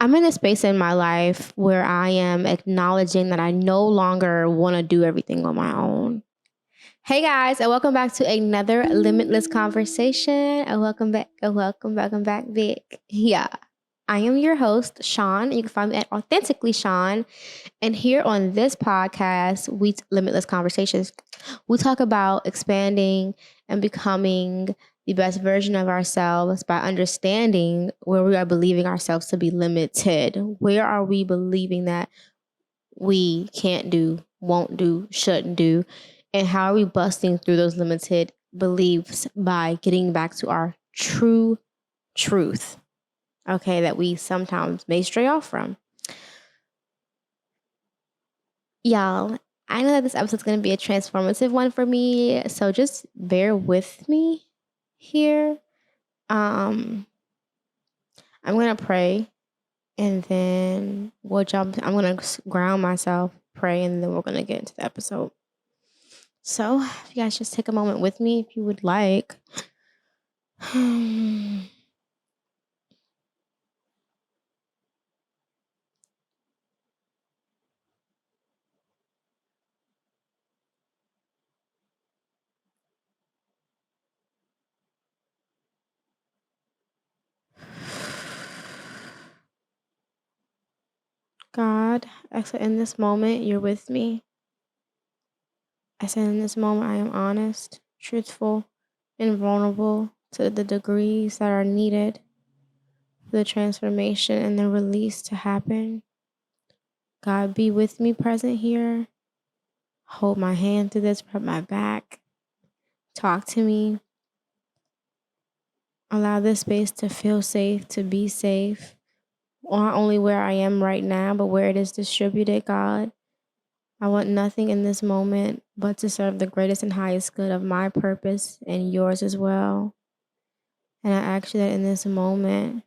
I'm in a space in my life where I am acknowledging that I no longer want to do everything on my own. Hey guys, and welcome back to another Limitless conversation. And welcome back, Vic. Yeah, I am your host, Sean. You can find me at Authentically Sean. And here on this podcast, Limitless Conversations, we talk about expanding and becoming the best version of ourselves by understanding where we are believing ourselves to be limited. Where are we believing that we can't do, won't do, shouldn't do? And how are we busting through those limited beliefs by getting back to our true truth, okay, that we sometimes may stray off from. Y'all, I know that this episode's going to be a transformative one for me, so just bear with me here. I'm going to pray, and then we'll jump. I'm going to ground myself, pray, and then we're going to get into the episode. So if you guys just take a moment with me if you would like. God, I said in this moment, you're with me. I said in this moment, I am honest, truthful, and vulnerable to the degrees that are needed for the transformation and the release to happen. God, be with me present here. Hold my hand through this, rub my back. Talk to me. Allow this space to feel safe, to be safe. Not only where I am right now, but where it is distributed, God. I want nothing in this moment but to serve the greatest and highest good of my purpose and yours as well. And I ask you that in this moment,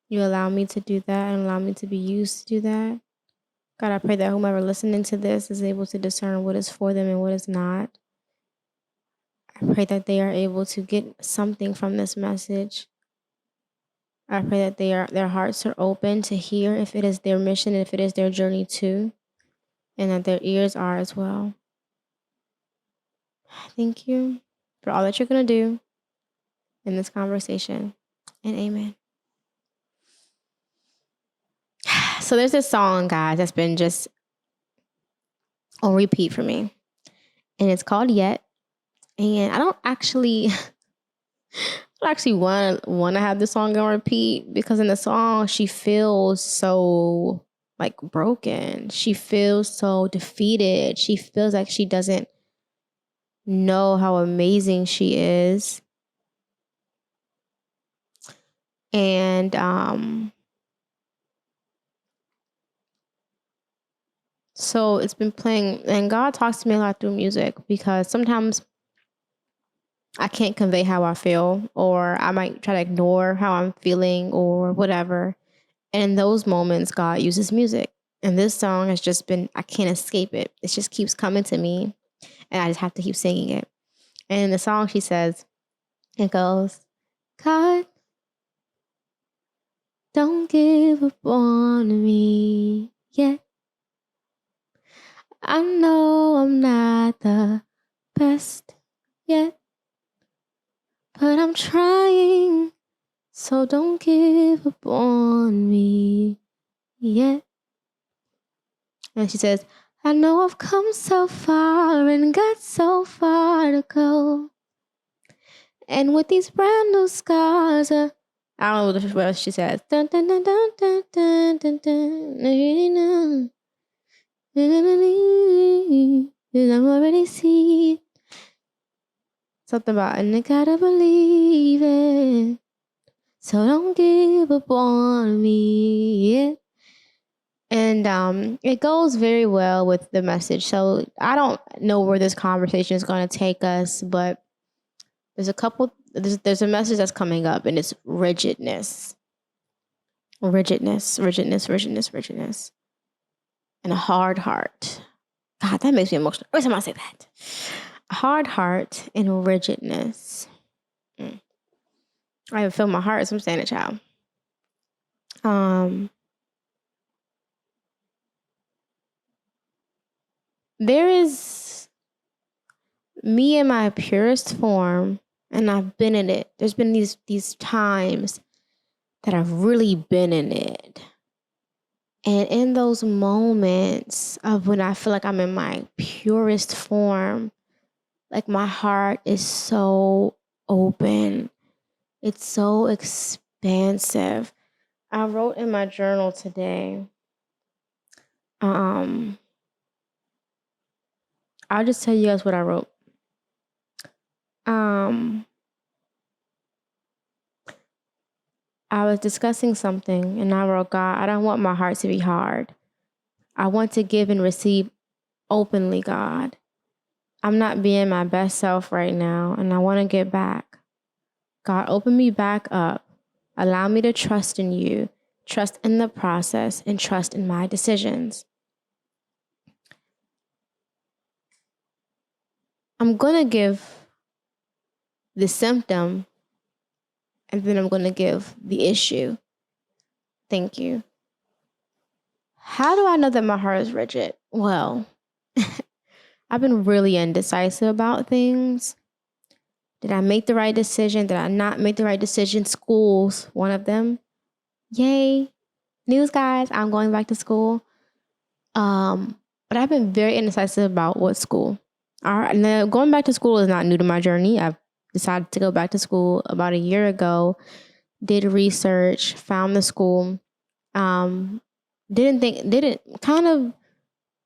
you allow me to do that and allow me to be used to do that. God, I pray that whomever listening to this is able to discern what is for them and what is not. I pray that they are able to get something from this message. I pray that their hearts are open to hear if it is their mission, if it is their journey too, and that their ears are as well. Thank you for all that you're going to do in this conversation, and amen. So there's this song, guys, that's been just on repeat for me, and it's called Yet. And I don't actually want to have the song on repeat because in the song she feels so like broken. She feels so defeated. She feels like she doesn't know how amazing she is. And so it's been playing, and God talks to me a lot through music because sometimes I can't convey how I feel, or I might try to ignore how I'm feeling or whatever. And in those moments, God uses music. And this song has just been, I can't escape it. It just keeps coming to me, and I just have to keep singing it. And in the song, she says, it goes, God, don't give up on me yet. I know I'm not the best yet, but I'm trying, so don't give up on me yet. And she says, I know I've come so far and got so far to go. And with these brand new scars, I don't know what she says. Dun, dun, dun, dun, dun, dun, dun, dun. I'm already see something about, and I gotta believe it. So don't give up on me yet. And it goes very well with the message. So I don't know where this conversation is going to take us, but there's a message that's coming up, and it's rigidness. Rigidness, and a hard heart. God, that makes me emotional every time I say that. A hard heart and rigidness. I even feel my heart as I'm saying it, child. There is me in my purest form, and I've been in it. There's been these times that I've really been in it. And in those moments of when I feel like I'm in my purest form, like my heart is so open. It's so expansive. I wrote in my journal today, I'll just tell you guys what I wrote. I was discussing something and I wrote, God, I don't want my heart to be hard. I want to give and receive openly, God. I'm not being my best self right now and I want to get back. God, open me back up. Allow me to trust in you, trust in the process, and trust in my decisions. I'm going to give the symptom and then I'm going to give the issue. Thank you. How do I know that my heart is rigid? Well, I've been really indecisive about things. Did I make the right decision? Did I not make the right decision? School's one of them. Yay. News, guys, I'm going back to school. But I've been very indecisive about what school. All right, now going back to school is not new to my journey. I've decided to go back to school about a year ago. Did research, found the school. Didn't kind of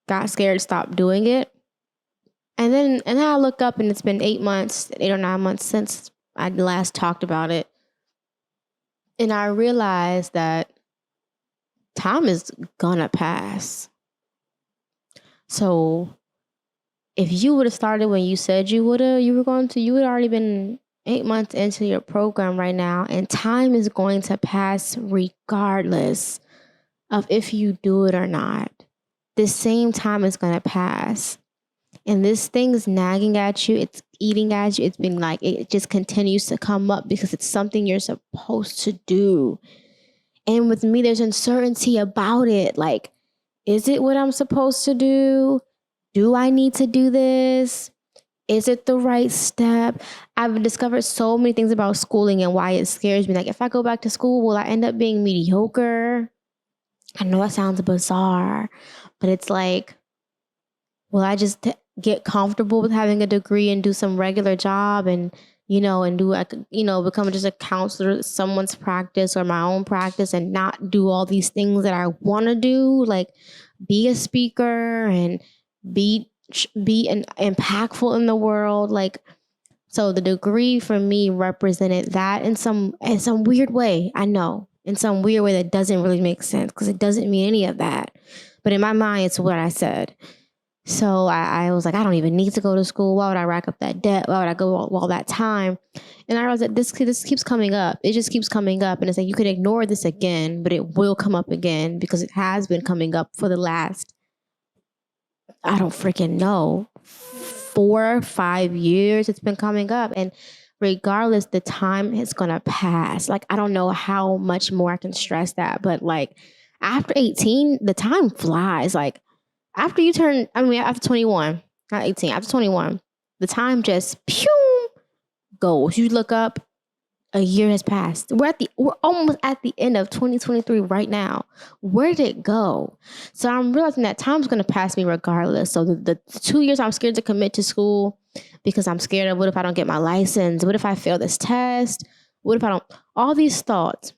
got scared, stopped doing it. And then I look up and it's been 8 or 9 months since I last talked about it. And I realized that time is gonna pass. So if you would have started when you said you would already been 8 months into your program right now, and time is going to pass regardless of if you do it or not. The same time is going to pass. And this thing is nagging at you. It's eating at you. It's been like, it just continues to come up because it's something you're supposed to do. And with me, there's uncertainty about it. Like, is it what I'm supposed to do? Do I need to do this? Is it the right step? I've discovered so many things about schooling and why it scares me. Like, if I go back to school, will I end up being mediocre? I know that sounds bizarre, but it's like, will I just get comfortable with having a degree and do some regular job and, become just a counselor at someone's practice or my own practice and not do all these things that I want to do, like be a speaker and be impactful in the world. Like, so the degree for me represented that in some weird way. I know, in some weird way that doesn't really make sense because it doesn't mean any of that. But in my mind, it's what I said. So I was like, I don't even need to go to school. Why would I rack up that debt? Why would I go all that time? And I realized that this keeps coming up. It just keeps coming up. And it's like, you could ignore this again, but it will come up again because it has been coming up for the last, I don't freaking know, 4 or 5 years. It's been coming up. And regardless, the time is going to pass. Like, I don't know how much more I can stress that. But like after 18, the time flies. Like, after 21, not 18, after 21, the time just goes. You look up, a year has passed. We're almost at the end of 2023 right now. Where did it go? So I'm realizing that time's going to pass me regardless. So the 2 years I'm scared to commit to school because I'm scared of what if I don't get my license? What if I fail this test? What if I don't? All these thoughts.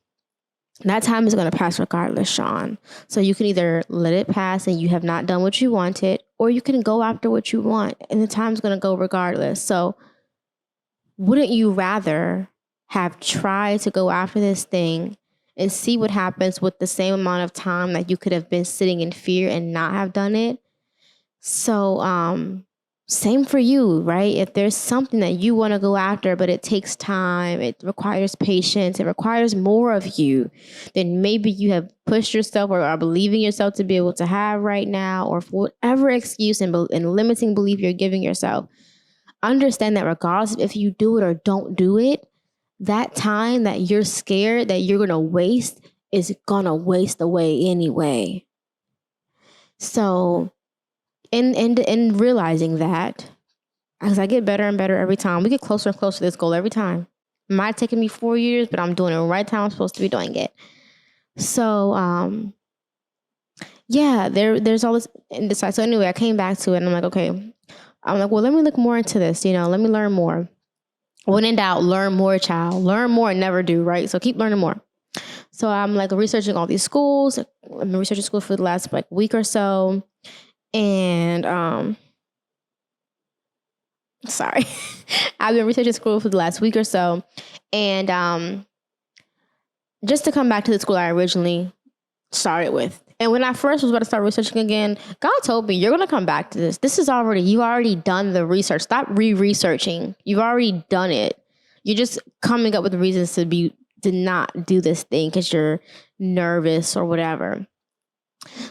That time is going to pass regardless, Sean. So you can either let it pass and you have not done what you wanted, or you can go after what you want and the time's going to go regardless. So wouldn't you rather have tried to go after this thing and see what happens with the same amount of time that you could have been sitting in fear and not have done it? So, same for you, right? If there's something that you want to go after, but it takes time, it requires patience, it requires more of you than maybe you have pushed yourself or are believing yourself to be able to have right now, or for whatever excuse and limiting belief you're giving yourself, understand that regardless if you do it or don't do it, that time that you're scared that you're going to waste is gonna waste away anyway. So in realizing that, as I get better and better every time, we get closer and closer to this goal every time. It might have taken me 4 years, but I'm doing it right time I'm supposed to be doing it. So yeah, there's all this indecisive. So anyway, I came back to it and I'm like, okay. I'm like, well, let me look more into this, let me learn more. When in doubt, learn more, child. Learn more and never do, right? So keep learning more. So I'm like researching all these schools. I've been researching school for the last week or so. And sorry. I've been researching school for the last week or so. And just to come back to the school I originally started with. And when I first was about to start researching again, God told me, you're going to come back to this. You've already done the research. Stop re-researching. You've already done it. You're just coming up with reasons to not do this thing because you're nervous or whatever.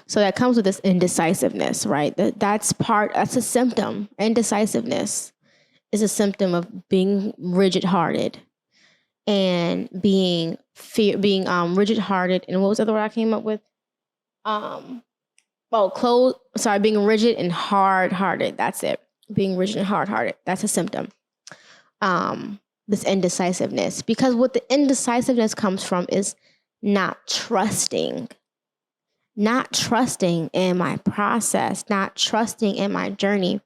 So that comes with this indecisiveness, right? That's a symptom. Indecisiveness is a symptom of being rigid-hearted and being rigid-hearted. And what was the other word I came up with? Being rigid and hard-hearted. That's it. Being rigid and hard-hearted. That's a symptom. This indecisiveness. Because what the indecisiveness comes from is not trusting in my process, not trusting in my journey.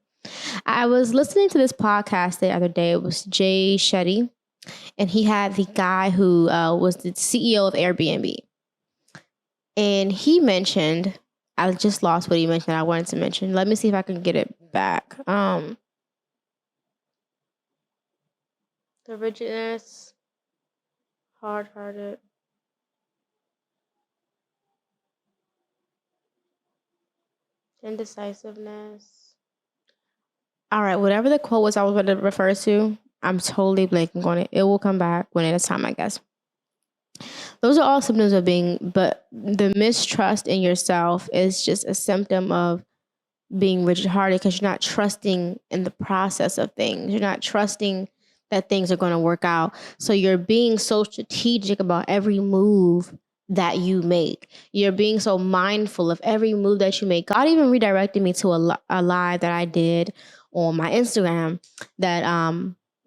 I was listening to this podcast the other day. It was Jay Shetty, and he had the guy who was the CEO of Airbnb. And he mentioned, I just lost what he mentioned I wanted to mention. Let me see if I can get it back. The rigidness, hard-hearted. Indecisiveness. All right, whatever the quote was I was about to refer to, I'm totally blanking on it. It will come back when it's time, I guess. Those are all symptoms of but the mistrust in yourself is just a symptom of being rigid-hearted because you're not trusting in the process of things. You're not trusting that things are going to work out. So you're being so strategic about every move that you make. You're being so mindful of every move that you make. God even redirected me to a live that I did on my Instagram that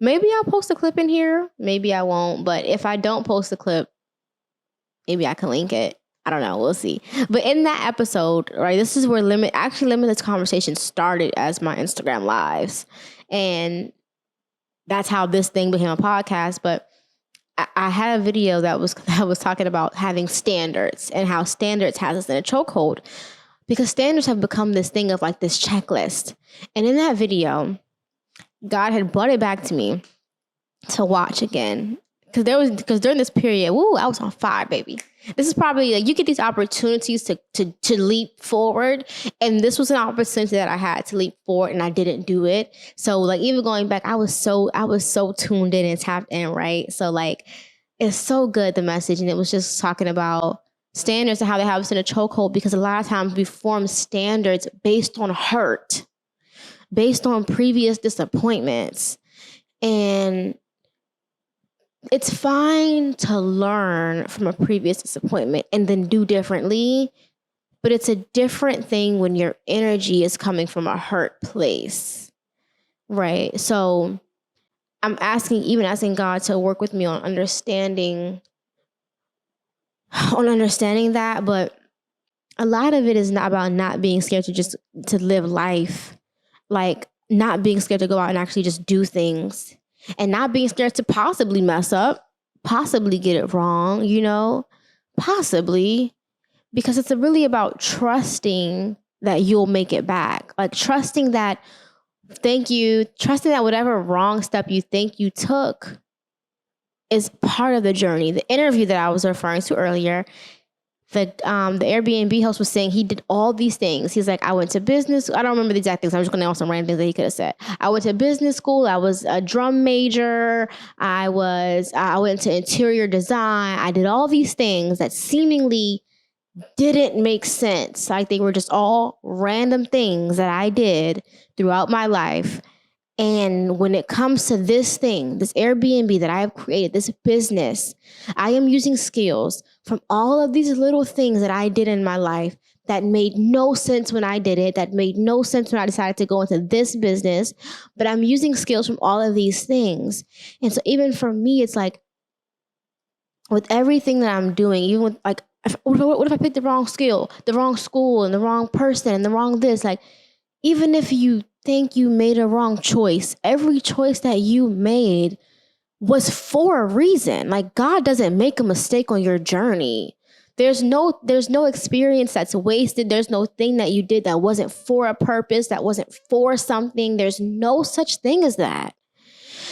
maybe I'll post a clip in here. Maybe I won't. But if I don't post a clip, maybe I can link it. I don't know. We'll see. But in that episode, right, this is where Limitless conversation started as my Instagram lives. And that's how this thing became a podcast. But I had a video that was talking about having standards and how standards has us in a chokehold because standards have become this thing of this checklist. And in that video, God had brought it back to me to watch again. Because during this period, I was on fire, baby. This is probably you get these opportunities to leap forward. And this was an opportunity that I had to leap forward and I didn't do it. So even going back, I was so tuned in and tapped in, right? So it's so good, the message. And it was just talking about standards and how they have us in a chokehold because a lot of times we form standards based on hurt, based on previous disappointments. And it's fine to learn from a previous disappointment and then do differently, but it's a different thing when your energy is coming from a hurt place, right? So I'm asking God to work with me on understanding that, but a lot of it is not about not being scared to live life, not being scared to go out and actually just do things. And not being scared to possibly mess up, possibly get it wrong, possibly. Because it's really about trusting that you'll make it back. Trusting that whatever wrong step you think you took is part of the journey. The interview that I was referring to earlier, the Airbnb host was saying he did all these things. He's like, I went to business. I don't remember the exact things. I'm just going to name some random things that he could have said. I went to business school. I was a drum major. I went to interior design. I did all these things that seemingly didn't make sense. They were just all random things that I did throughout my life. And when it comes to this thing, this Airbnb that I have created, this business, I am using skills from all of these little things that I did in my life that made no sense when I did it, that made no sense when I decided to go into this business. But I'm using skills from all of these things. And so even for me, it's like with everything that I'm doing, even with like, what if I picked the wrong skill, the wrong school, and the wrong person, and the wrong this? Like, even if you think you made a wrong choice, every choice that you made was for a reason. Like, God doesn't make a mistake on your journey. There's no experience that's wasted. There's no thing that you did that wasn't for a purpose, that wasn't for something. There's no such thing as that.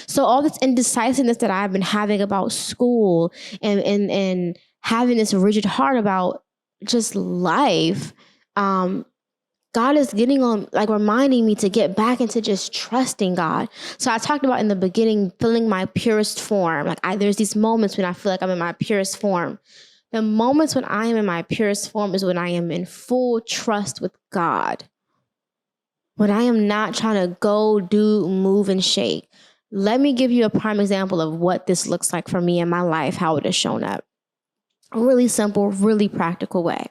So all this indecisiveness that I've been having about school and having this rigid heart about just life, God is getting on, like reminding me to get back into just trusting God. So I talked about in the beginning, feeling my purest form. Like there's these moments when I feel like I'm in my purest form. The moments when I am in my purest form is when I am in full trust with God. When I am not trying to go, do, move, and shake. Let me give you a prime example of what this looks like for me in my life, how it has shown up. A really simple, really practical way.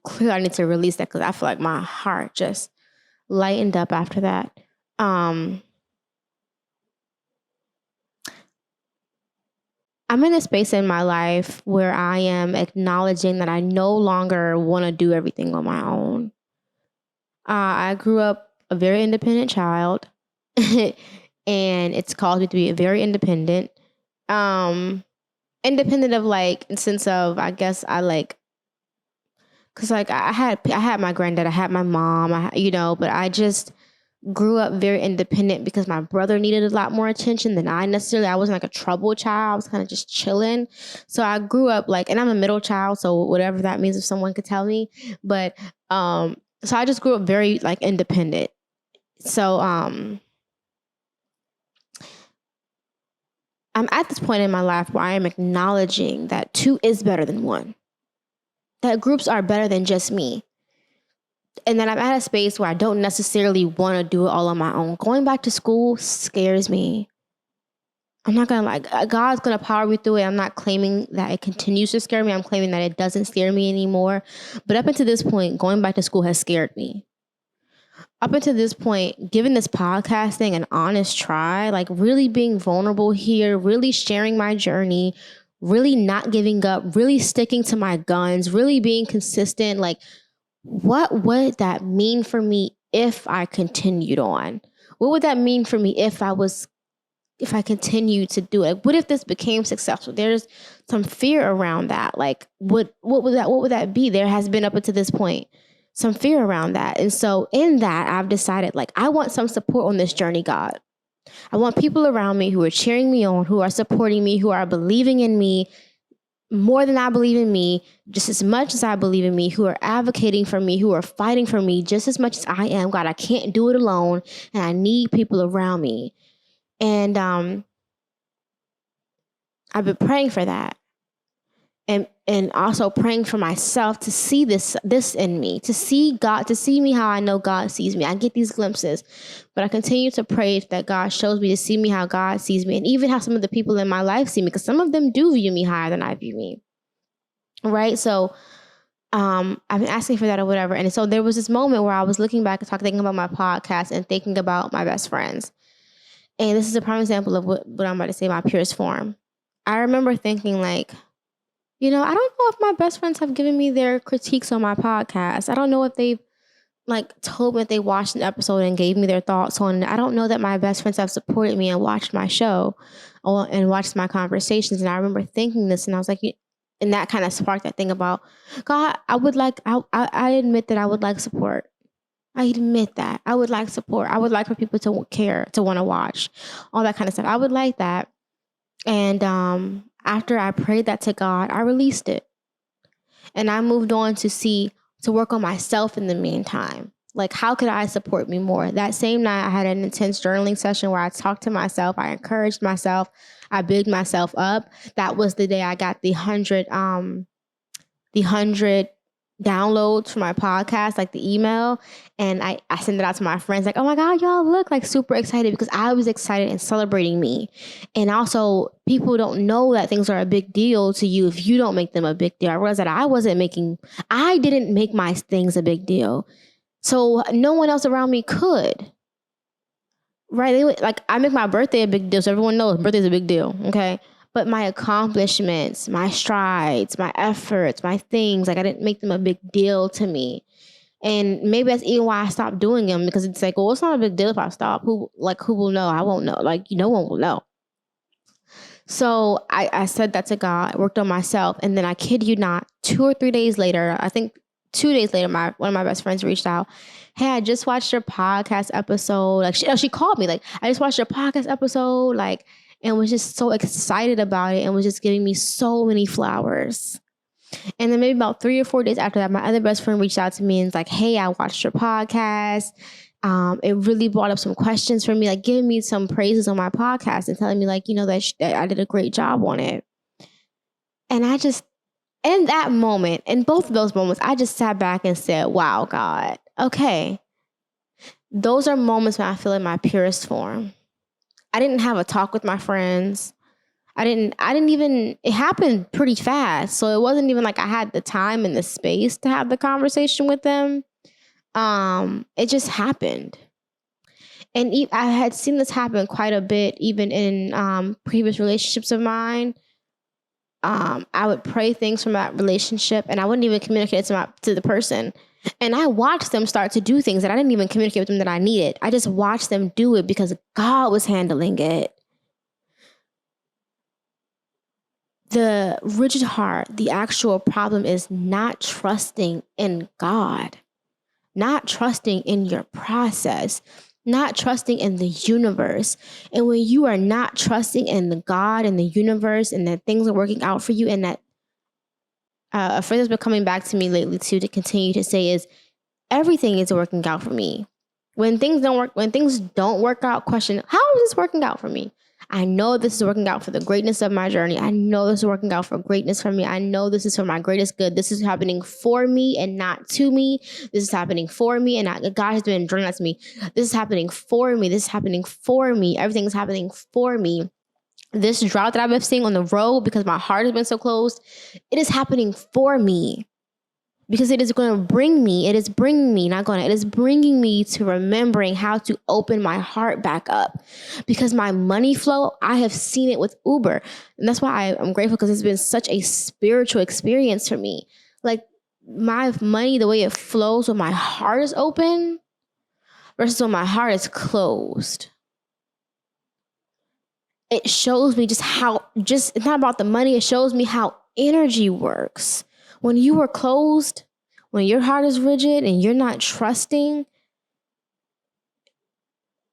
Clearly, I need to release that because I feel like my heart just lightened up after that. I'm in a space in my life where I am acknowledging that I no longer want to do everything on my own. I grew up a very independent child, and it's caused me to be very independent. Independent of like, in sense of, I guess I like, cause like I had my granddad, I had my mom, but I just grew up very independent because my brother needed a lot more attention than I necessarily. I wasn't like a troubled child. I was kind of just chilling. So I grew up like, and I'm a middle child, so whatever that means if someone could tell me. But so I just grew up very like independent. So I'm at this point in my life where I am acknowledging that two is better than one. That groups are better than just me. And then I'm at a space where I don't necessarily want to do it all on my own. Going back to school scares me. I'm not going to like, God's going to power me through it. I'm not claiming that it continues to scare me. I'm claiming that it doesn't scare me anymore. But up until this point, going back to school has scared me. Up until this point, giving this podcast thing an honest try, like really being vulnerable here, really sharing my journey, really not giving up, really sticking to my guns, really being consistent, like, what would that mean for me if I continued on? What would that mean for me if I continued to do it? What if this became successful? There's some fear around that. Like, what would that be? There has been up until this point some fear around that. And so in that, I've decided, like, I want some support on this journey, God. I want people around me who are cheering me on, who are supporting me, who are believing in me more than I believe in me, just as much as I believe in me, who are advocating for me, who are fighting for me just as much as I am. God, I can't do it alone, and I need people around me. And I've been praying for that. And also praying for myself to see this in me, to see God, to see me how I know God sees me. I get these glimpses, but I continue to pray that God shows me to see me how God sees me, and even how some of the people in my life see me, because some of them do view me higher than I view me. Right? So I've been asking for that or whatever. And so there was this moment where I was looking back and thinking about my podcast and thinking about my best friends. And this is a prime example of what I'm about to say, my purest form. I remember thinking like, I don't know if my best friends have given me their critiques on my podcast. I don't know if they've like told me that they watched an episode and gave me their thoughts on it. I don't know that my best friends have supported me and watched my show and watched my conversations. And I remember thinking this, and I was like, and that kind of sparked that thing about God. I admit that I would like support. I admit that I would like support. I would like for people to care, to want to watch, all that kind of stuff. I would like that. And after I prayed that to God, I released it. And I moved on to work on myself in the meantime. Like, how could I support me more? That same night, I had an intense journaling session where I talked to myself. I encouraged myself. I bigged myself up. That was the day I got the 100 downloads for my podcast, like the email, and I send it out to my friends, like, oh my God, y'all look like super excited, because I was excited and celebrating me. And also, people don't know that things are a big deal to you if you don't make them a big deal. I realized that I didn't make my things a big deal. So no one else around me could. Right? Like, I make my birthday a big deal, so everyone knows birthday's a big deal, okay? But my accomplishments, my strides, my efforts, my things, like, I didn't make them a big deal to me. And maybe that's even why I stopped doing them, because it's like, well, it's not a big deal if I stop. Who will know? I won't know. Like, no one will know. So I said that to God, I worked on myself, and then I kid you not, 2 or 3 days later, I think 2 days later, one of my best friends reached out. Hey, I just watched your podcast episode. Like, she called me, like, I just watched your podcast episode, like, and was just so excited about it, and was just giving me so many flowers. And then maybe about 3 or 4 days after that, my other best friend reached out to me and was like, hey, I watched your podcast. It really brought up some questions for me, like giving me some praises on my podcast and telling me, like, that I did a great job on it. And I just, in that moment, in both of those moments, I just sat back and said, wow, God, okay. Those are moments when I feel in my purest form. I didn't have a talk with my friends. It happened pretty fast. So it wasn't even like I had the time and the space to have the conversation with them. It just happened. And I had seen this happen quite a bit, even in previous relationships of mine. I would pray things from that relationship, and I wouldn't even communicate it to the person. And I watched them start to do things that I didn't even communicate with them that I needed. I just watched them do it because God was handling it. The rigid heart, the actual problem is not trusting in God, not trusting in your process, not trusting in the universe. And when you are not trusting in the God and the universe, and that things are working out for you, and that a phrase that's been coming back to me lately too, to continue to say, is everything is working out for me. When things don't work out, question, how is this working out for me? I know this is working out for the greatness of my journey. I know this is working out for greatness for me. I know this is for my greatest good. This is happening for me and not to me. This is happening for me, and God has been drawing that to me. This is happening for me. This is happening for me. Everything is happening for me. This drought that I've been seeing on the road, because my heart has been so closed, it is happening for me. Because it is bringing me to remembering how to open my heart back up. Because my money flow, I have seen it with Uber. And that's why I'm grateful, because it's been such a spiritual experience for me. Like, my money, the way it flows when my heart is open versus when my heart is closed. It shows me it's not about the money. It shows me how energy works. When you are closed, when your heart is rigid and you're not trusting,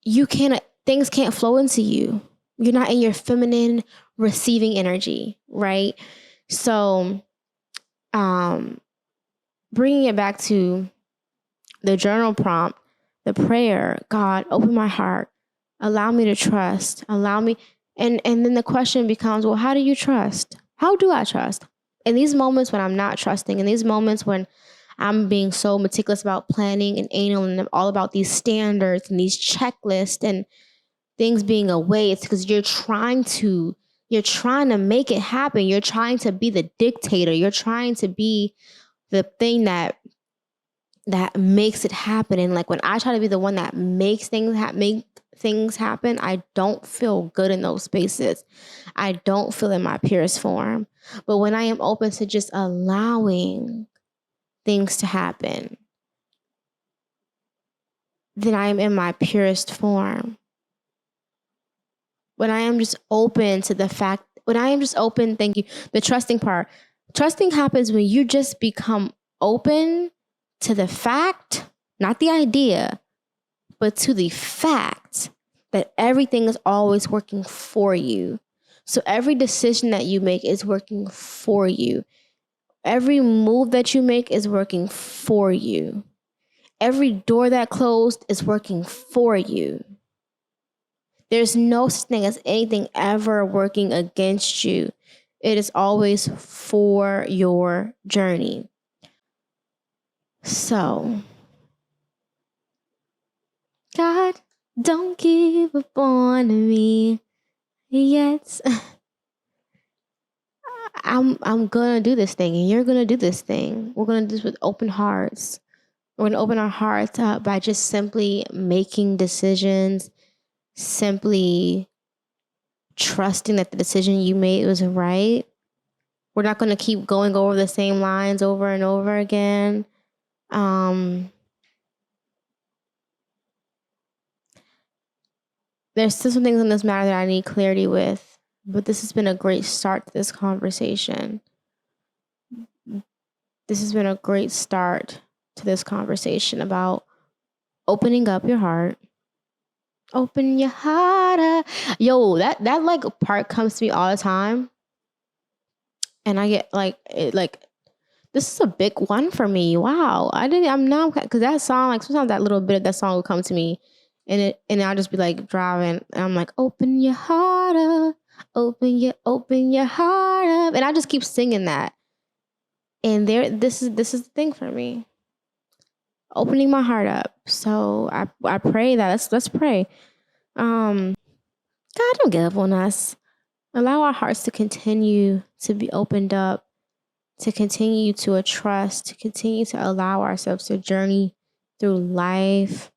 things can't flow into you. You're not in your feminine receiving energy, right? So, bringing it back to the journal prompt, the prayer, God, open my heart, allow me to trust, allow me. And then the question becomes, well, how do you trust? How do I trust? In these moments when I'm not trusting, in these moments when I'm being so meticulous about planning and anal, and all about these standards and these checklists and things being a way, it's because you're trying to make it happen. You're trying to be the dictator. You're trying to be the thing that makes it happen. And like, when I try to be the one that makes things happen, I don't feel good in those spaces. I don't feel in my purest form. But when I am open to just allowing things to happen, then I am in my purest form. When I am just open to the fact, thank you, the trusting part. Trusting happens when you just become open to the fact, not the idea, but to the fact that everything is always working for you. So every decision that you make is working for you. Every move that you make is working for you. Every door that closed is working for you. There's no such thing as anything ever working against you. It is always for your journey. So, God, don't give up on me yet. I'm gonna do this thing, and you're gonna do this thing. We're gonna do this with open hearts. We're gonna open our hearts up by just simply making decisions, simply trusting that the decision you made was right. We're not gonna keep going over the same lines over and over again. There's still some things in this matter that I need clarity with, but this has been a great start to this conversation. This has been a great start to this conversation about opening up your heart. Open your heart up. Yo, that like part comes to me all the time. And I get like this is a big one for me. Wow. I'm now, because that song, like sometimes that little bit of that song will come to me and I'll just be like driving and I'm like, open your heart up, open your heart up. And I just keep singing that. And this is the thing for me. Opening my heart up. So I pray that let's pray. God, don't give up on us. Allow our hearts to continue to be opened up, to continue to trust, to continue to allow ourselves to journey through life,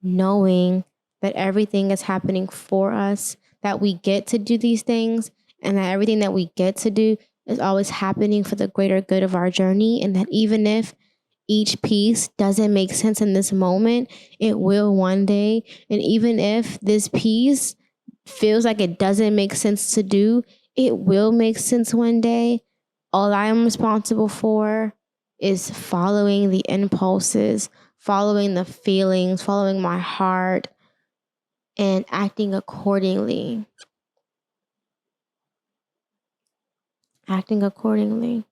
knowing that everything is happening for us, that we get to do these things, and that everything that we get to do is always happening for the greater good of our journey, and that even if each piece doesn't make sense in this moment, it will one day. And even if this piece feels like it doesn't make sense to do, it will make sense one day. All I am responsible for is following the impulses, following the feelings, following my heart, and acting accordingly. Acting accordingly.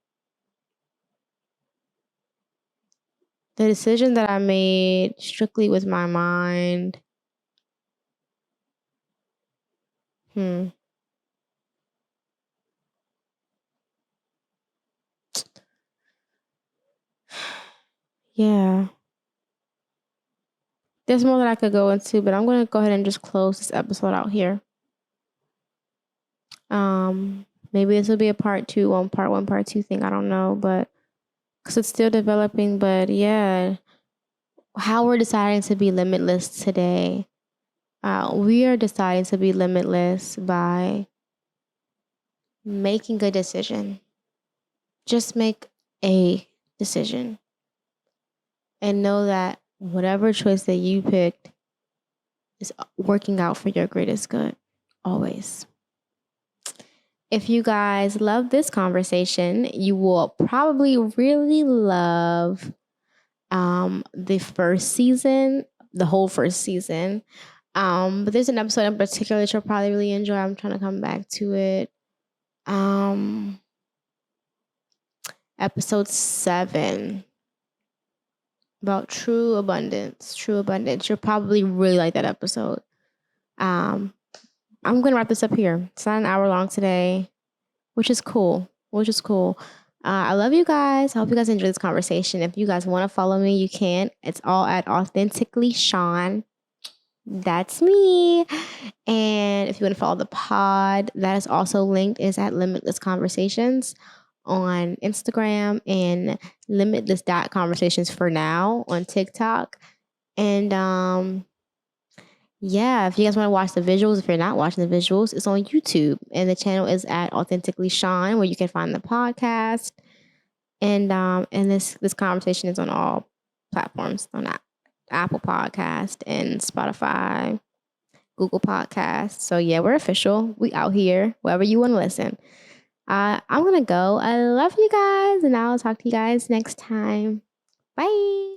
The decision that I made strictly with my mind. Yeah. There's more that I could go into, but I'm going to go ahead and just close this episode out here. Maybe this will be a part one, part two thing. I don't know, but because it's still developing. But yeah, how we're deciding to be limitless today. We are deciding to be limitless by making a decision. Just make a decision. And know that whatever choice that you picked is working out for your greatest good. Always. If you guys love this conversation, you will probably really love the first season, the whole first season. But there's an episode in particular that you'll probably really enjoy. I'm trying to come back to it. Episode 7 about true abundance. True abundance. You'll probably really like that episode. I'm going to wrap this up here. It's not an hour long today, which is cool. I love you guys. I hope you guys enjoyed this conversation. If you guys want to follow me, you can. It's all at Authentically Sean. That's me. And if you want to follow the pod, that is also linked, is at Limitless Conversations on Instagram and limitless.conversations for now on TikTok. And yeah, if you guys want to watch the visuals, if you're not watching the visuals, it's on YouTube. And the channel is at Authentically Sean, where you can find the podcast. And this conversation is on all platforms, on Apple Podcast and Spotify, Google Podcasts. So yeah, we're official. We out here, wherever you want to listen. I'm going to go. I love you guys, and I'll talk to you guys next time. Bye.